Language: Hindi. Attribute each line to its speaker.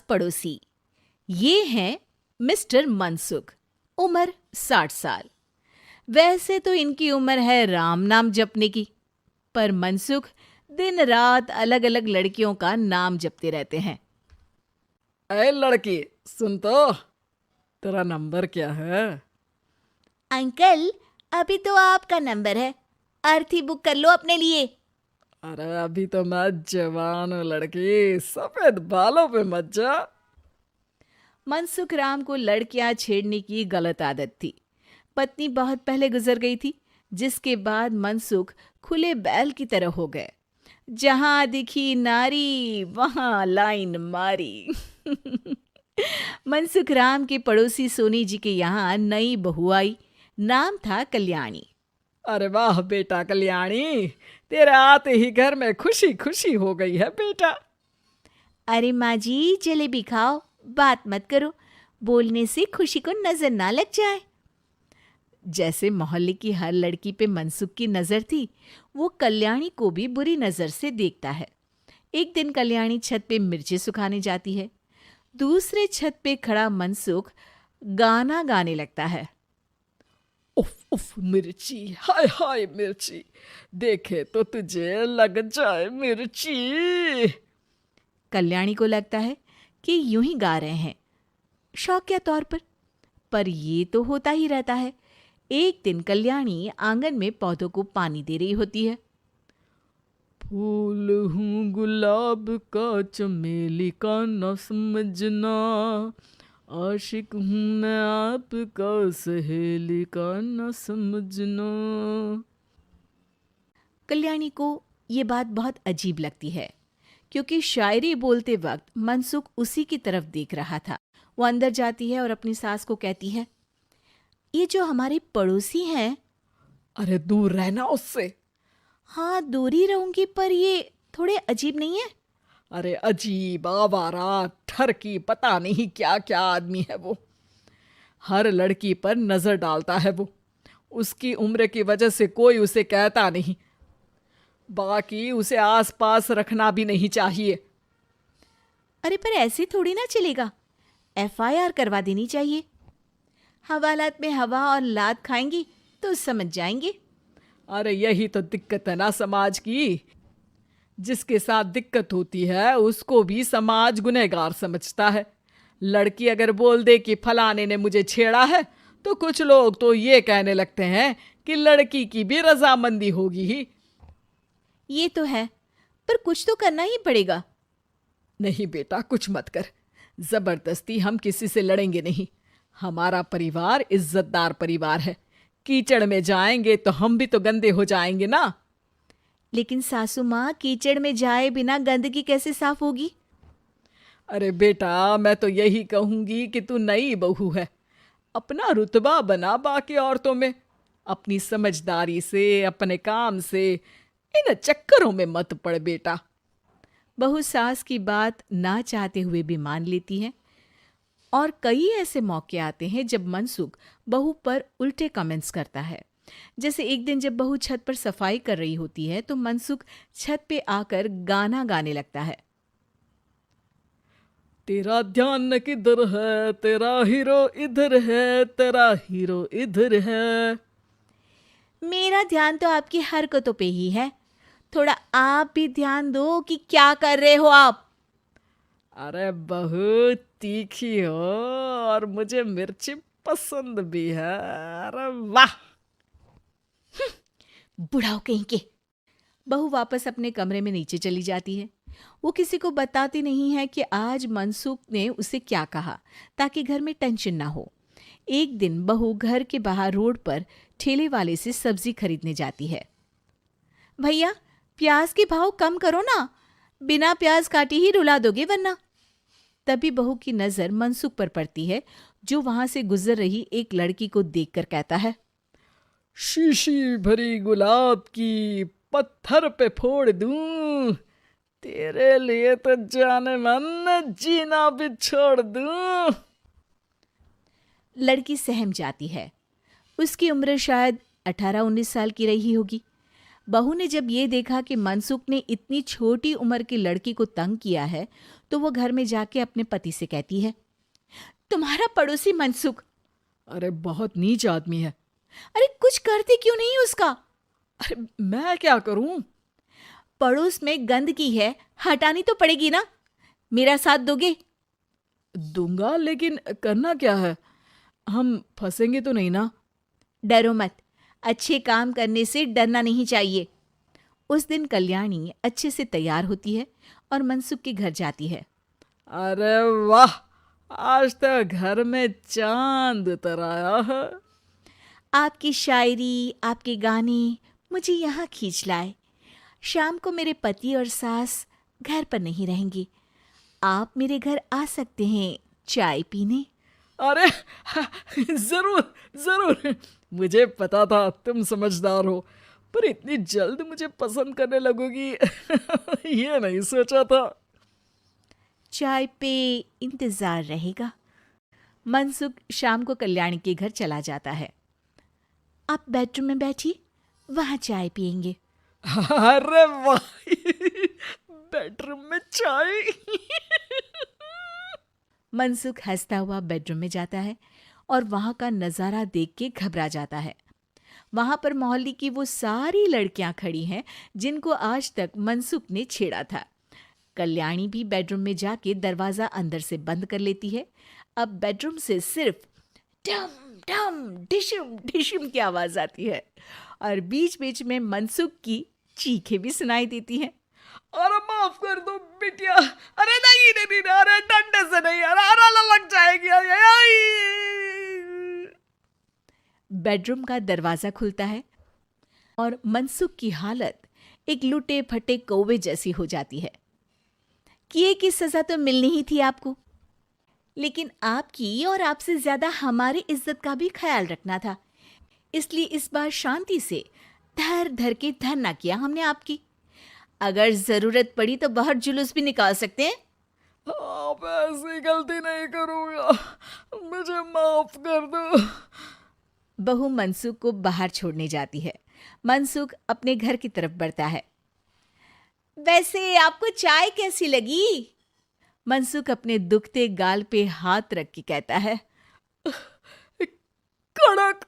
Speaker 1: पड़ोसी। ये हैं मिस्टर मनसुख, उम्र 60 साल। वैसे तो इनकी उम्र है राम नाम जपने की, पर मनसुख दिन रात अलग अलग लड़कियों का नाम जपते रहते हैं।
Speaker 2: अरे लड़की, सुन तो, तेरा नंबर क्या है?
Speaker 1: अंकल, अभी तो आपका नंबर है, अर्थी बुक कर लो अपने लिए।
Speaker 2: अरे अभी तो मैं जवान हूँ लड़की, सफेद बालों पे मत जा।
Speaker 1: मनसुख राम को लड़कियां छेड़ने की गलत आदत थी। पत्नी बहुत पहले गुजर गई थी, जिसके बाद मनसुख खुले बैल की तरह हो गए। जहां दिखी नारी वहां लाइन मारी। मनसुख राम के पड़ोसी सोनी जी के यहाँ नई बहू आई। नाम था कल्याणी।
Speaker 2: अरे वाह बेटा कल्याणी, तेरे आते ही घर में खुशी खुशी हो गई है बेटा।
Speaker 1: अरे माँ जी, जलेबी खाओ, बात मत करो, बोलने से खुशी को नजर ना लग जाए। जैसे मोहल्ले की हर लड़की पे मनसुख की नजर थी, वो कल्याणी को भी बुरी नजर से देखता है। एक दिन कल्याणी छत पे मिर्ची सुखाने जाती है। दूसरे छत पे खड़ा मनसुख गाना गाने लगता है।
Speaker 2: उफ उफ मिर्ची, हाय हाय मिर्ची, देखे तो तुझे लग जाए मिर्ची।
Speaker 1: कल्याणी को लगता है कि यूं ही गा रहे हैं, शौकिया तौर पर ये तो होता ही रहता है। एक दिन कल्याणी आंगन में पौधों को पानी दे रही होती है।
Speaker 2: फूल हूँ गुलाब का, चमेली का न समझना, आशिक हूँ मैं आपका, सहेली का न समझना।
Speaker 1: कल्याणी को ये बात बहुत अजीब लगती है, क्योंकि शायरी बोलते वक्त मनसुख उसी की तरफ देख रहा था। वो अंदर जाती है और अपनी सास को कहती है, ये जो हमारे पड़ोसी हैं।
Speaker 2: अरे दूर रहना उससे।
Speaker 1: हाँ, दूर ही रहूंगी, पर ये थोड़े अजीब नहीं है?
Speaker 2: अरे अजीब, आवारा, ठरकी, पता नहीं क्या क्या आदमी है वो। हर लड़की पर नजर डालता है वो। उसकी उम्र की वजह से कोई उसे कहता नहीं। बाकी उसे आसपास रखना भी नहीं चाहिए।
Speaker 1: अरे पर ऐसे थोड़ी ना चलेगा, FIR करवा देनी चाहिए। हवालात में हवा और लात खाएंगी तो समझ जाएंगे।
Speaker 2: अरे यही तो दिक्कत है ना समाज की। जिसके साथ दिक्कत होती है उसको भी समाज गुनहगार समझता है। लड़की अगर बोल दे कि फलाने ने मुझे छेड़ा है, तो कुछ लोग तो ये कहने लगते हैं कि लड़की की भी रजामंदी होगी ही।
Speaker 1: ये तो है, पर कुछ तो करना ही पड़ेगा।
Speaker 2: नहीं बेटा, कुछ मत कर। जबरदस्ती हम किसी से लड़ेंगे नहीं। हमारा परिवार इज्जतदार परिवार है। कीचड़ में जाएंगे तो हम भी तो गंदे हो जाएंगे ना।
Speaker 1: लेकिन सासू माँ, कीचड़ में जाए बिना गंदगी कैसे साफ होगी?
Speaker 2: अरे बेटा, मैं तो यही कहूंगी कि तू नई बहू है, अपना रुतबा बना बाकी औरतों में। अपनी समझदारी से, अपने काम से इन चक्करों में मत पड़ बेटा।
Speaker 1: बहू सास की बात ना चाहते हुए भी मान लेती है। और कई ऐसे मौके आते हैं जब मनसुख बहू पर उल्टे कमेंट्स करता है। जैसे एक दिन जब बहू छत पर सफाई कर रही होती है तो मनसुख छत पे आकर गाना गाने लगता है।
Speaker 2: तेरा ध्यान किधर है, तेरा हीरो इधर है, तेरा हीरो इधर है।
Speaker 1: मेरा ध्यान तो आपकी हरकतों पे ही है, थोड़ा आप भी ध्यान दो कि क्या कर रहे हो आप।
Speaker 2: अरे बहुत तीखी हो और मुझे मिर्ची पसंद भी है। अरे वाह।
Speaker 1: बुढ़ाओ कहीं के। बहू वापस अपने कमरे में नीचे चली जाती है। वो किसी को बताती नहीं है कि आज मनसुख ने उसे क्या कहा, ताकि घर में टेंशन ना हो। एक दिन बहू घर के बाहर रोड पर ठेले वाले से सब्जी खरीदने जाती है। भैया, प्याज के भाव कम करो ना, बिना प्याज काटे ही रुला दोगे वरना। तभी बहू की नजर मनसुख पर पड़ती है, जो वहां से गुजर रही एक लड़की को देखकर कहता है,
Speaker 2: शीशी भरी गुलाब की, पत्थर पे फोड़ दूं, तेरे लिए तो जाने मन जीना भी छोड़ दूं।
Speaker 1: लड़की सहम जाती है। उसकी उम्र शायद 18-19 साल की रही होगी। बहू ने जब ये देखा कि मनसुख ने इतनी छोटी उम्र की लड़की को तंग किया है, तो वो घर में जाके अपने पति से कहती है, तुम्हारा पड़ोसी मनसुख,
Speaker 2: अरे बहुत नीच आदमी है।
Speaker 1: अरे कुछ करते क्यों नहीं उसका?
Speaker 2: अरे मैं क्या करूं?
Speaker 1: पड़ोस में गंदगी है, हटानी तो पड़ेगी ना। मेरा साथ दोगे?
Speaker 2: दूंगा, लेकिन करना क्या है? हम फंसेंगे तो नहीं ना?
Speaker 1: डरो मत, अच्छे काम करने से डरना नहीं चाहिए। उस दिन कल्याणी अच्छे से तैयार होती है और मनसुख के घर जाती है।
Speaker 2: अरे वाह, आज तो घर में चांद उतर आया है।
Speaker 1: आपकी शायरी, आपके गाने मुझे यहाँ खींच लाए। शाम को मेरे पति और सास घर पर नहीं रहेंगे, आप मेरे घर आ सकते हैं चाय पीने।
Speaker 2: अरे जरूर जरूर, मुझे पता था तुम समझदार हो, पर इतनी जल्द मुझे पसंद करने लगोगी ये नहीं सोचा था।
Speaker 1: चाय पे इंतजार रहेगा। मनसुख शाम को कल्याणी के घर चला जाता है। आप बेडरूम में बैठिए, वहां चाय पियेंगे।
Speaker 2: अरे वाह बेडरूम में चाय
Speaker 1: मनसुख हंसता हुआ बेडरूम में जाता है और वहां का नजारा देख के घबरा जाता है। वहां पर मोहल्ले की वो सारी लड़कियां खड़ी हैं जिनको आज तक मनसुख ने छेड़ा था। कल्याणी भी बेडरूम में जाके दरवाजा अंदर से बंद कर लेती है। अब बेडरूम से सिर्फ डम डम डिशुम डिशुम की आवाज आती है और बीच बीच में मनसुख की चीखें भी सुनाई देती हैं।
Speaker 2: अरे माफ कर दो बिटिया, अरे नहीं नहीं नहीं, अरे डंडे से नहीं, अरे लग जाएगी। आई।
Speaker 1: बेडरूम का दरवाजा खुलता है और मनसुख की हालत एक लुटे फटे कौवे जैसी हो जाती है। किए की सजा तो मिलनी ही थी आपको, लेकिन आपकी और आपसे ज्यादा हमारी इज्जत का भी ख्याल रखना था, इसलिए इस बार शांति से धर धर के धरना किया हमने आपकी। अगर जरूरत पड़ी तो बाहर जुलूस भी निकाल सकते हैं।
Speaker 2: आप ऐसी गलती नहीं करूंगा, मुझे माफ कर दो।
Speaker 1: बहू मनसुख को बाहर छोड़ने जाती है। मनसुख अपने घर की तरफ बढ़ता है। वैसे आपको चाय कैसी लगी? मनसुख अपने दुखते गाल पे हाथ रख के कहता है,
Speaker 2: कड़क।